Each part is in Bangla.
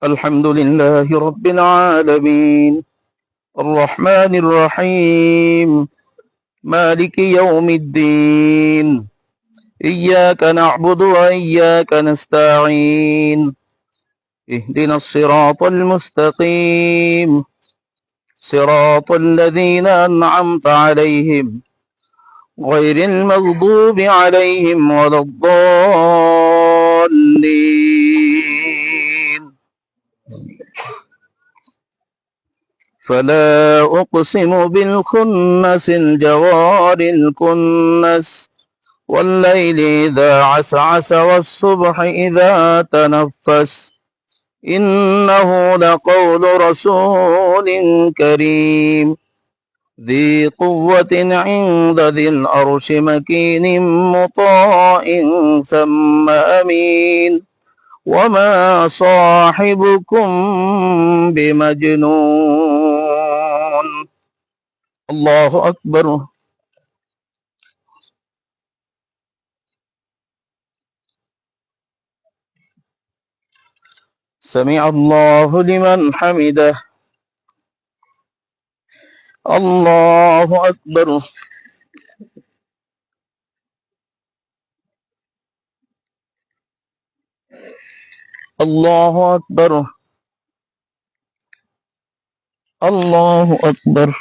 الحمد لله رب العالمين الرحمن الرحيم مالك يوم الدين إياك نعبد وإياك نستعين اهدنا الصراط المستقيم صراط الذين أنعمت عليهم غير المغضوب عليهم ولا الضالين فلا أقسم بالخنس الجوار الكنس والليل إذا عسعس والصبح إذا تنفس إنه لقول رسول كريم ذي قوة عند ذي العرش مكين مطاع ثم أمين وما صاحبكم بمجنون الله أكبر سمع الله لمن حمده الله أكبر الله أكبر الله أكبر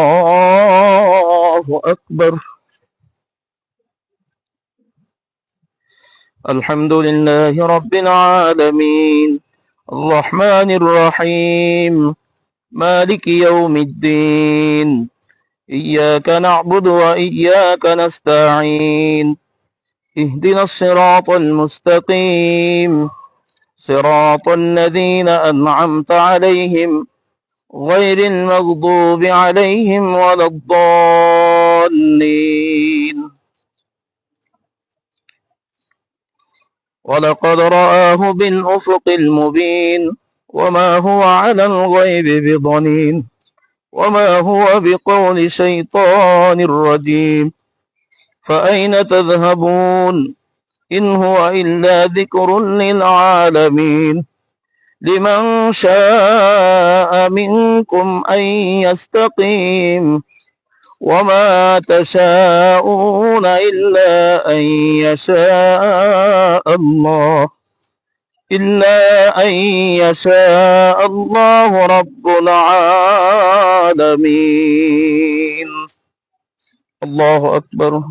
الله أكبر الحمد لله رب العالمين الرحمن الرحيم مالك يوم الدين إياك نعبد وإياك نستعين اهدنا الصراط المستقيم صراط الذين أنعمت عليهم غير المغضوب عليهم ولا الضالين ولقد رآه بالأفق المبين وما هو على الغيب بضنين وما هو بقول شيطان رجيم فأين تذهبون إن هو إلا ذكر للعالمين لمن شاء منكم أن يستقيم وما تشاءون إلا أن يشاء الله رب العالمين الله أكبر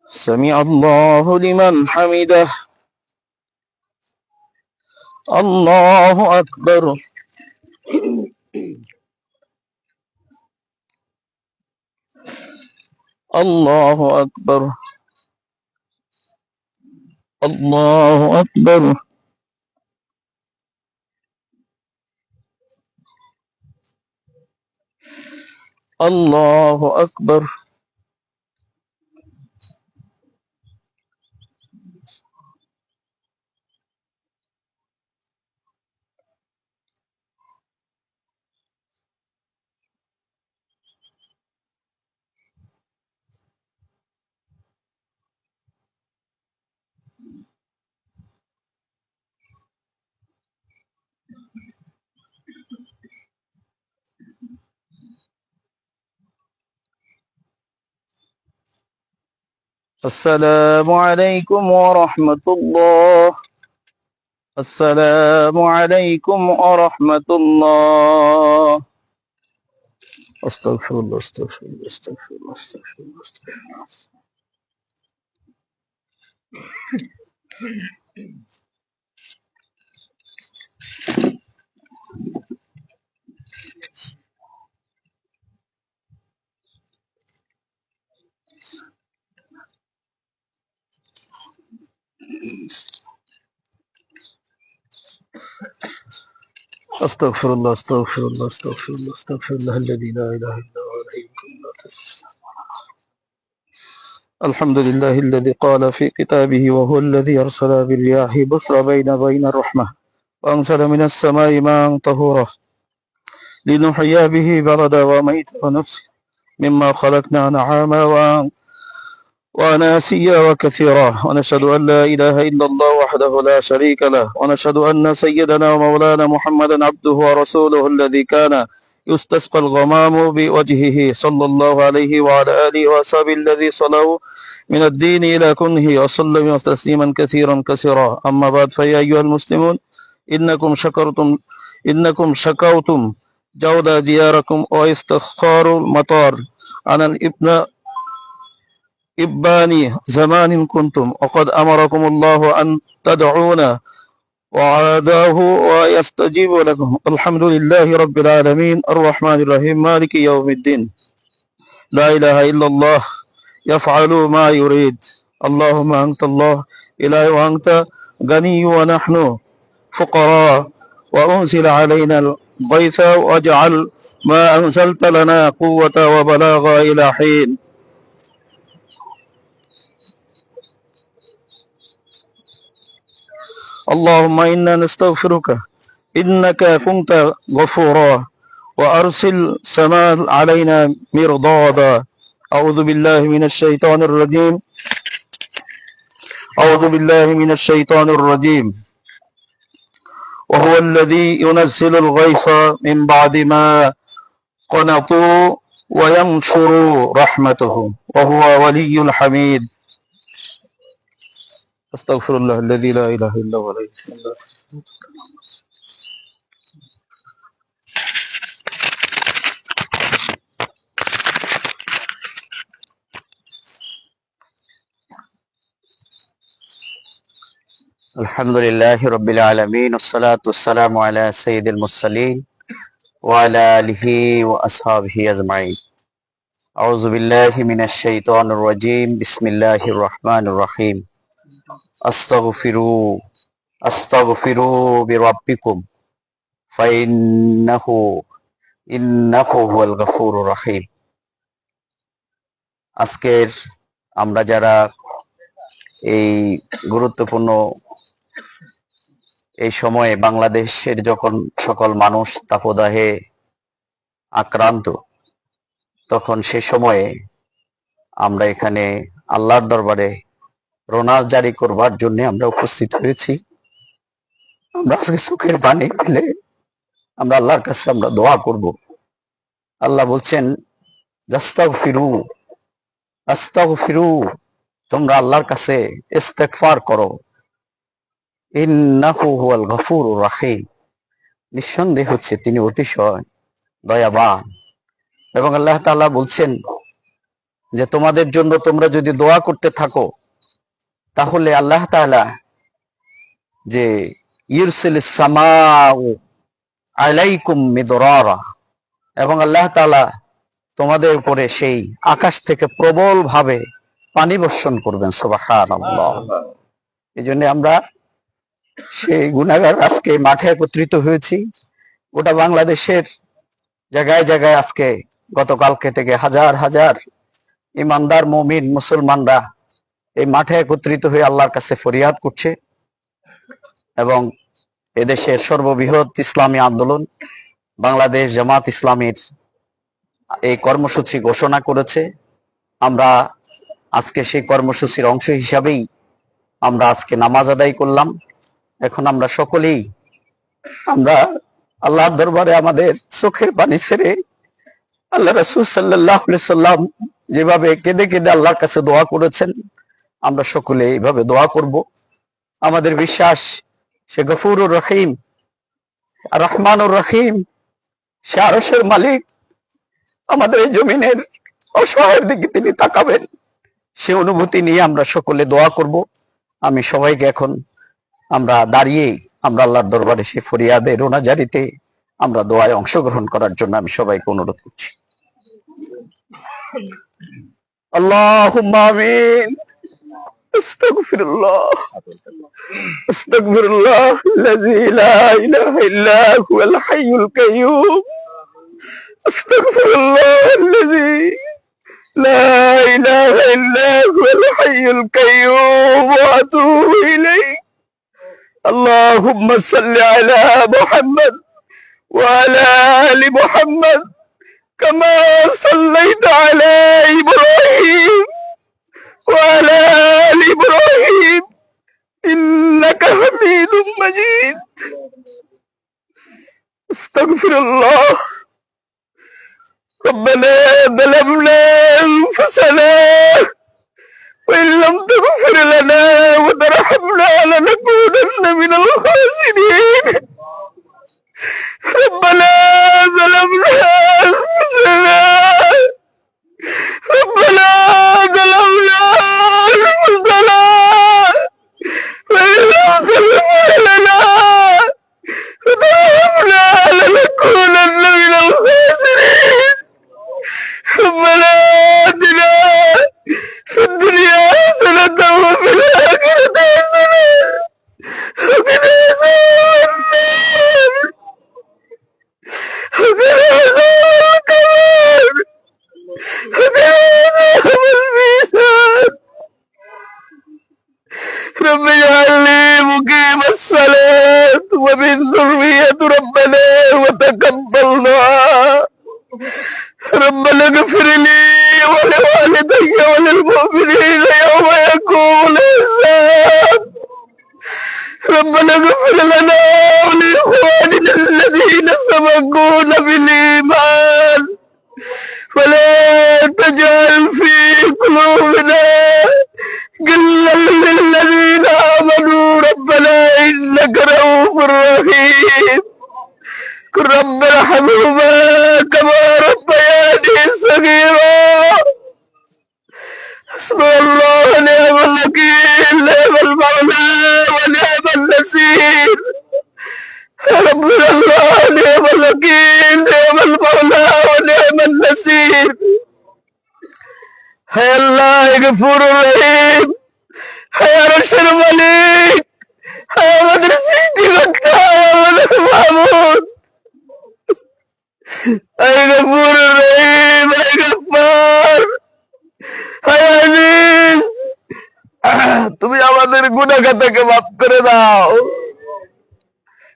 سمع الله لمن حمده الله أكبر الله أكبر الله أكبر الله أكبر السلام عليكم ورحمة الله السلام عليكم ورحمة الله أستغفر الله أستغفر الله أستغفر الله أستغفر الله أستغفر الله أستغفر الله أستغفر الله أستغفر الله أستغفر الله الذي لا إله إلا هو الحي القيوم لا تأخذه. الحمد لله الذي قال في كتابه وهو الذي أرسل بالرياح بشرا بين الرحمة وأنزل من السماء ماء طهورا لنحيي به بلدا وميتا ونفسا مما خلقنا نعاما وناسيا وكثيرا ونشهد أن لا إله إلا الله وحده لا شريك له ونشهد أن سيدنا ومولانا محمدا عبده ورسوله الذي كان يستسقى الغمام بوجهه صلى الله عليه وعلى آله وصحبه الذي صلوا من الدين إلى كنه وسلم تسليما كثيرا كثيرا أما بعد فيا أيها المسلمون إنكم شكوتم جود دياركم واستخار المطار عن الابن إباني زمان كنتم وقد أمركم الله أن تدعونا وعاداه ويستجيب لكم الحمد لله رب العالمين الرحمن الرحيم مالك يوم الدين لا إله إلا الله يفعل ما يريد اللهم أنت الله إله وأنت غني ونحن فقراء وأنزل علينا الغيث واجعل ما أنزلت لنا قوة وبلاغا إلى حين اللهم إنا نستغفرك إنك كنت غفورا وأرسل سماء علينا مرضادا أعوذ بالله من الشيطان الرجيم أعوذ بالله من الشيطان الرجيم وهو الذي ينزل الغيث من بعد ما قنطوا وينشر رحمته وهو ولي الحميد أستغفر الله الذي لا إله إلا هو عليه الحمد لله رب العالمين والصلاة والسلام على سيد المرسلين وعلى آله وأصحابه أجمعين أعوذ بالله من الشيطان الرجيم بسم الله الرحمن الرحيم أستغفروا بربكم إنه هو الغفور الرحيم আজকের আমরা যারা এই গুরুত্বপূর্ণ এই সময়ে বাংলাদেশের যখন সকল মানুষ তাপদাহে আক্রান্ত তখন সে সময়ে আমরা এখানে আল্লাহর দরবারে রোনা জারি করবার জন্য আমরা উপস্থিত হয়েছি। আমরা আজকে চোখের পানি ফেলে আমরা আল্লাহর কাছে আমরা দোয়া করব। আল্লাহ বলছেন আস্তাগফিরু, তোমরা আল্লাহর কাছে ইস্তেগফার করো। ইন্নাহু হুয়াল গফুরুর রাহিম, নিঃসন্দেহ হচ্ছে তিনি অতিশয় দয়াবান। এবং আল্লাহ তাআলা বলছেন যে তোমাদের জন্য তোমরা যদি দোয়া করতে থাকো তাহলে আল্লাহ তাআলা যে ইরসিলিস সামাউ আলাইকুম মিদরারা, এবং আল্লাহ তাআলা তোমাদের উপরে সেই আকাশ থেকে প্রবল ভাবে পানি বর্ষণ করবেন। সুবহানাল্লাহ। এই জন্য আমরা সেই গুনাহগার আজকে মাঠে একত্রিত হয়েছি। গোটা বাংলাদেশের জায়গায় জায়গায় আজকে গতকালকে থেকে হাজার হাজার ইমানদার মুমিন মুসলমানরা এই মাঠে একত্রিত হয়ে আল্লাহর কাছে ফরিয়াদ করছে। এবং এদেশের সর্ববৃহৎ ইসলামী আন্দোলন বাংলাদেশ জামাত ইসলামীর এই কর্মসূচি ঘোষণা করেছে। আমরা আজকে সেই কর্মসূচির অংশ হিসাবেই আমরা আজকে নামাজ আদায় করলাম। এখন আমরা সকলেই আমরা আল্লাহর দরবারে আমাদের চোখের পানি ছেড়ে আল্লাহ রাসূল সাল্লাল্লাহু আলাইহি সাল্লাম যেভাবে কেঁদে কেঁদে আল্লাহর কাছে দোয়া করেছেন আমরা সকলে এইভাবে দোয়া করব। আমাদের বিশ্বাস সে গফুরুর রহিম, রহমানুর রহিম, সে আরশের মালিক। আমাদের এই জমিনের অসহায়ের দিকে তিনি তাকাবেন, সে অনুভূতি নিয়ে আমরা সকলে দোয়া করব। আমি সবাইকে এখন আমরা দাঁড়িয়ে আমরা আল্লাহর দরবারে সে ফরিয়াদে রোনাজারিতে আমরা দোয়ায় অংশগ্রহণ করার জন্য আমি সবাইকে অনুরোধ করছি। আল্লাহুম্মা আমিন। আস্তাগফিরুল্লাহ আল্লাযী লা ইলাহা ইল্লা হুয়াল হাইয়ুল কাইয়্যুম। আস্তাগফিরুল্লাহাল্লাযী লা ইলাহা ইল্লা হুয়াল হাইয়ুল কাইয়্যুম ওয়া আতুবু ইলাইহি। اللهم صل على محمد وعلى آل محمد كما صليت على إبراهيم وعلى آل إبراهيم إنك حميد مجيد. استغفر الله. ربنا ظلمنا أنفسنا وإن لم تغفر لنا وترحمنا لنكونن من الخاسرين. ربنا ظلمنا أنفسنا ربنا ظلمنا أنفسنا وإن لم تغفر لنا وترحمنا لنكونن من الخاسرين. ربنا آتنا في الدنيا حسنة وفي الآخرة حسنة وقنا عذاب النار وقنا عذاب القبر وقنا عذاب الميزان. رب اجعلني مقيم الصلاة ومن ذرية ربنا وتقبل دعاء. ربنا اغفر لي ولوالدي وللمؤمنين يوم يقوم الحساب. ربنا اغفر لنا ولإخواننا الذين سبقونا بالإيمان ولا تجعل في قلوبنا غلا للذين آمنوا ربنا إنك رؤوف رحيم. رب ارحمهما كما ربياني صغيرا. حسبي الله ونعم الوكيل، نعم المولى ونعم النصير. ربنا الله نعم الوكيل، نعم المولى ونعم النصير. है अल्लाह गफूर रहीम, है अरशल मलिक, है আমাদের সৃষ্টিকর্তা, আমাদের মাবুদ। है गफूर रहीम, है गफ्ফার, है আজিজ। তুমি আমাদের গুনাহ খাতাকে মাফ করে দাও।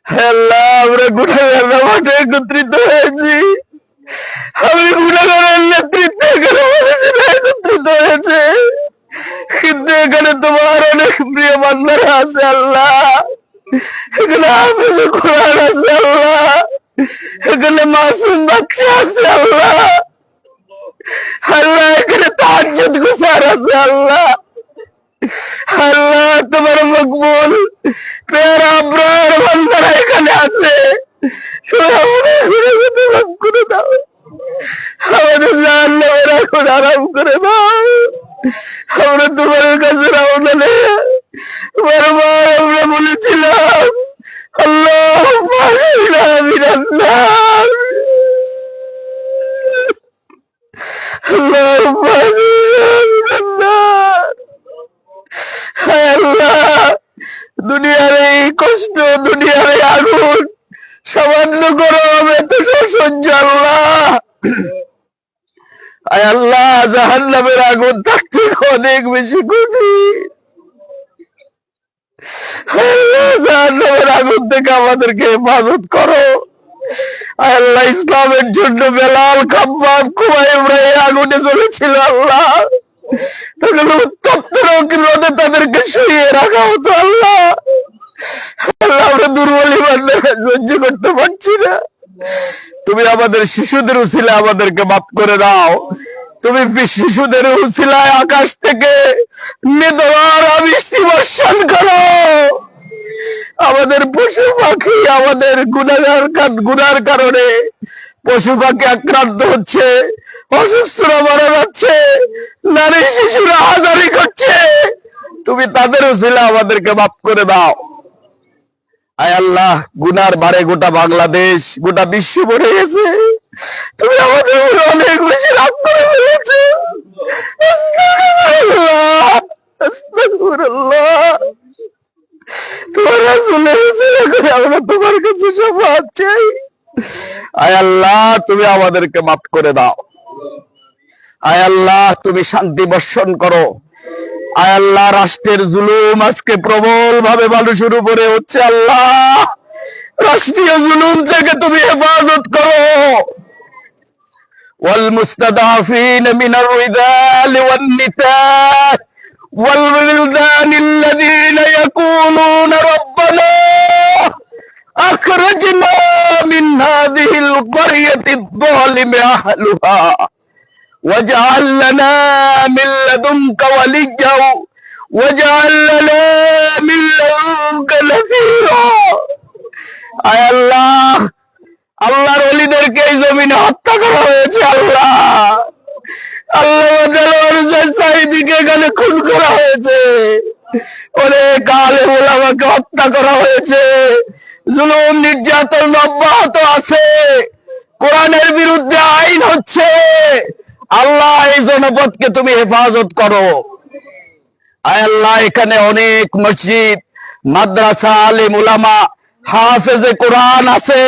হে আল্লাহ, আমরা গুনাহগার মাঠে একত্রিত হয়েছি। আমি গুনাহগারের নেতৃত্বে এখানে মানুষেরা একত্রিত হয়েছে, কিন্তু এখানে তোমার অনেক প্রিয় বান্দারা আছে আল্লাহ। এখানে হাফেজ কোরআন আছে আল্লাহ, এখানে মাসুম বাচ্চা আছে আল্লাহ। আল্লাহ এখানে তাহাজ্জুদ গুজার আছে আল্লাহ। আল্লাহ তোমার মকবুল প্যারা আবরার বান্দারা এখানে আছে। আমাদের গুনাহকে মাফ করে দাও, আমাদের জাহান্নামের আগুন আরাম করে দাও। আমরা তোমার কাছে রওনা বারবার আমরা বলেছিলাম আল্লাহুম্মা আজরিনা মিনান নার, আল্লাহুম্মা আজরিনা মিনান নার। হায় আল্লাহ, দুনিয়ার এই কষ্ট, দুনিয়ার এই আগুন সামান্য গরম, এত সহ্য আল্লাহ। আয় আল্লাহ, জাহান্নামের আগুন থাকতে অনেক বেশি কঠিন। জাহান্নামের আগুন থেকে আমাদেরকে হেফাজত করো। আয় আল্লাহ, ইসলামের জন্য বেলাল, খাব্বাব, খুবাইব এই আগুনে চলেছিল আল্লাহ। তাহলে উত্তপ্ত রোদে তাদেরকে শুইয়ে রাখা হতো আল্লাহ। আল্লাহ, আমরা দুর্বলী বান্দারা সহ্য করতে পারছি না। তুমি আমাদের শিশুদের উসিলায় আমাদেরকে মাফ করে দাও। তুমি শিশুদের উসিলায় আকাশ থেকে নিদোয়ার বৃষ্টি বর্ষণ করো। আমাদের পশু পাখি আমাদের গুনার কারণে পশু পাখি আক্রান্ত হচ্ছে, অসুস্থরা মারা যাচ্ছে, নারী শিশুরা হাজারি করছে। তুমি তাদের উসিলা আমাদেরকে মাফ করে দাও। আয় আল্লাহ, গুনার বারে গোটা বাংলাদেশ, গোটা বিশ্ব ভরে গেছে। তুমি আমাদের অনেক বেশি রাগ করে ফেলেছো। আস্তাগফিরুল্লাহ, আস্তাগফিরুল্লাহ। তোমার রাসূলের উসিলা করে আমরা তোমার কাছে শাফাআত চাই। আয় আল্লাহ, তুমি আমাদেরকে মাফ করে দাও। আয় আল্লাহ, তুমি শান্তি বর্ষণ করো। আয় আল্লাহ, রাষ্ট্রের জুলুম আজকে প্রবল ভাবে মানুষের উপরে হচ্ছে। আল্লাহ, রাষ্ট্রীয় জুলুম থেকে তুমি হেফাজত করো। والمستضعفين من الرجال والنساء والولدان الذين يقولون ربنا أخرجنا من هذه القرية الظالم أهلها واجعل لنا من لدنك وليا واجعل لنا من لدنك نصيرا। আয় আল্লাহ, আল্লাহর ওলিদেরকে এই জমিনে হত্যা করা হয়েছে। আল্লাহ, আল্লাহ সাইদিকে এখানে খুন করা হয়েছে, অনেক আলেম ওলামাকে হত্যা করা হয়েছে। জুলুম নির্যাতন অব্যাহত আছে, কোরআনের বিরুদ্ধে আইন হচ্ছে। আল্লাহ, এই জনপদকে তুমি হেফাজত করো। আয় আল্লাহ, এখানে অনেক মসজিদ, মাদ্রাসা, আলেম ওলামা, হাফেজে কোরআন আছে,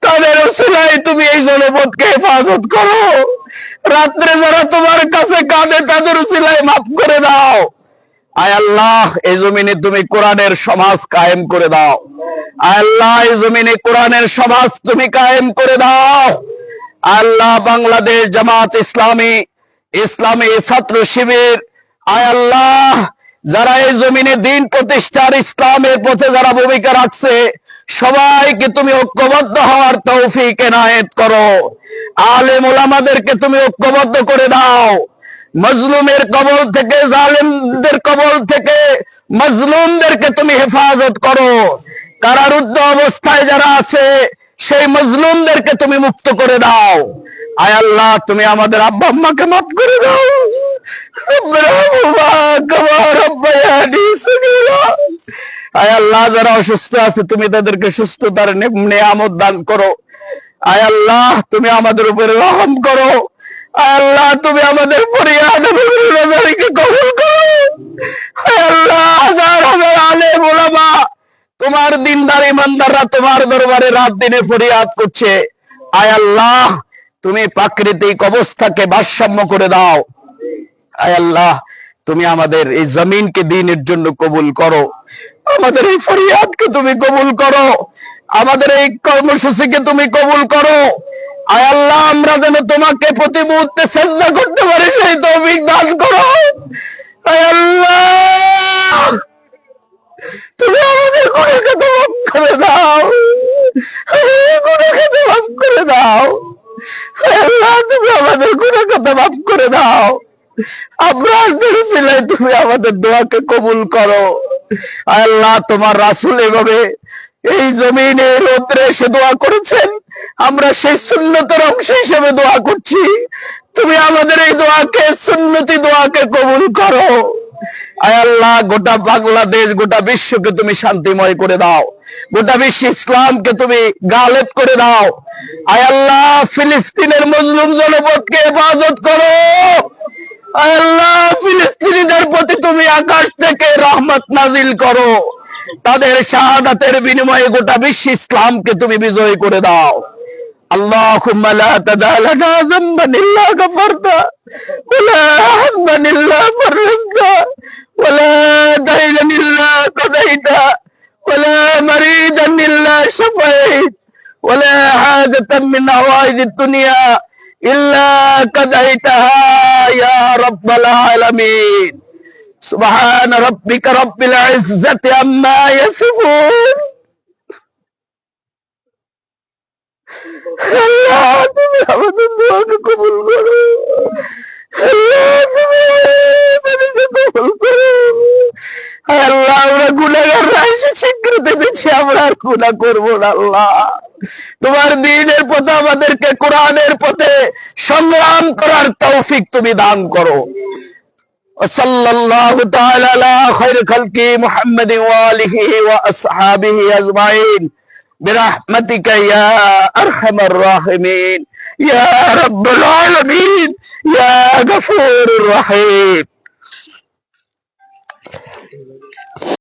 তাদের ওসিলায় তুমি এই জনপদকে হেফাজত করো। রাত্রে যারা তোমার কাছে কাঁদে তাদের ওসিলায় মাফ করে দাও। আয় আল্লাহ, এই জমিনে তুমি কোরআনের সমাজ কায়েম করে দাও। আয় আল্লাহ, এই জমিনে কোরআনের সমাজ তুমি কায়েম করে দাও। আল্লাহ, বাংলাদেশ জামাত ইসলামী, ইসলামী ছাত্র শিবির, আয় আল্লাহ, যারা এই জমিনে দিন প্রতিষ্ঠার ইসলামের পথে যারা ভূমিকা রাখছে, সবাইকে তুমি ঐক্যবদ্ধ হওয়ার তৌফিক এনায়েত করো। আলেম ওলামাদেরকে তুমি ঐক্যবদ্ধ করে দাও। মজলুমের কবল থেকে, জালেমদের কবল থেকে মজলুমদেরকে তুমি হেফাজত করো। কারারুদ্ধ অবস্থায় যারা আছে সেই মজলুমদেরকে তুমি মুক্ত করে দাও। আয় আল্লাহ, তুমি আমাদের আব্বা আম্মাকে মাফ করে দাও। আয় আল্লাহ, যারা অসুস্থ আছে তুমি তাদেরকে সুস্থতার নেয়ামত দান করো। আয় আল্লাহ, তুমি আমাদের উপরে রহম করো। আয় আল্লাহ, তুমি আমাদের ফরিয়াদ রোজারিকে কবুল করো। আয় আল্লাহ, হাজার হাজার আলেম ওলামা, তোমার দিনদার ইমানদাররা তোমার দরবারে রাত দিনে ফরিয়াদ করছে। আয় আল্লাহ, তুমি প্রাকৃতিক অবস্থাকে ভারসাম্য করে দাও। আয় আল্লাহ, তুমি আমাদের এই জমিনকে দ্বীনের জন্য কবুল করো। আমাদের এই ফরিয়াদকে তুমি কবুল করো। আমাদের এই কর্মসূচিকে তুমি কবুল করো। আয় আল্লাহ, আমরা যেন তোমাকে প্রতি মুহূর্তে সেজদা করতে পারি সেই তৌফিক দান করো। আয় আল্লাহ, তুমি আমাদের গুনাহকে মাফ করে দাও। গুনাহকে মাফ করে দাও। আয় আল্লাহ, তুমি আমাদের গুনাহকে মাফ করে দাও। আমরা ধরেছিলাম, তুমি আমাদের দোয়াকে কবুল করো। আয় আল্লাহ, তোমার রাসূল এভাবে এই জমিনে রোদ্রে এসে দোয়া করেছেন, আমরা সেই সুন্নতের অংশ হিসেবে দোয়া করছি। তুমি আমাদের এই দোয়াকে, সুন্নতি দোয়াকে কবুল করো। আয় আল্লাহ, গোটা বাংলাদেশ, গোটা বিশ্বকে তুমি শান্তিময় করে দাও। গোটা বিশ্ব ইসলামকে তুমি গালেব করে দাও। আয় আল্লাহ, ফিলিস্তিনের মজলুম জনপদকে হেফাজত করো। আয় আল্লাহ, ফিলিস্তিনিদের প্রতি তুমি আকাশ থেকে রহমত নাজিল করো। তাদের শাহাদাতের বিনিময়ে গোটা বিশ্ব ইসলামকে তুমি বিজয়ী করে দাও। আল্লাহুম্মা লা তাদা লানা যামবান ইল্লা গফারতা ওয়ালা হাম্মান ইল্লা ফারজতা ওয়ালা দাইনান ইল্লা কাদাইতা ওয়ালা মারিদান ইল্লা শাফাইত ওয়ালা হাজাতাম মিন হাওয়াইজিদ দুনিয়া ইল্লা কাদাইতাহা ইয়া রাব্বাল আলামিন। সুবহান রাব্বিকা রাব্বিল ইজ্জাতি আম্মা ইয়াসিফুন। আল্লাহ, তুমি আমাদের দোয়াকে কবুল করো। আল্লাহ, তুমি আমাদেরকে কবুল করো। আল্লাহ, আমরা গুনাহগাররা এসে স্বীকৃতি দিচ্ছি, আমরা আর গুনাহ করবো না। আল্লাহ, তোমার দ্বীনের পথে আমাদেরকে, কোরআনের পথে সংগ্রাম করার তৌফিক তুমি দান করো। সাল্লাল্লাহু তাআলা আলা খায়রি খালকি মুহাম্মাদিন ওয়া আলিহি ওয়া আসহাবিহি আজমাইন برحمتك يا أرحم الراحمين يا رب العالمين يا غفور رحيم.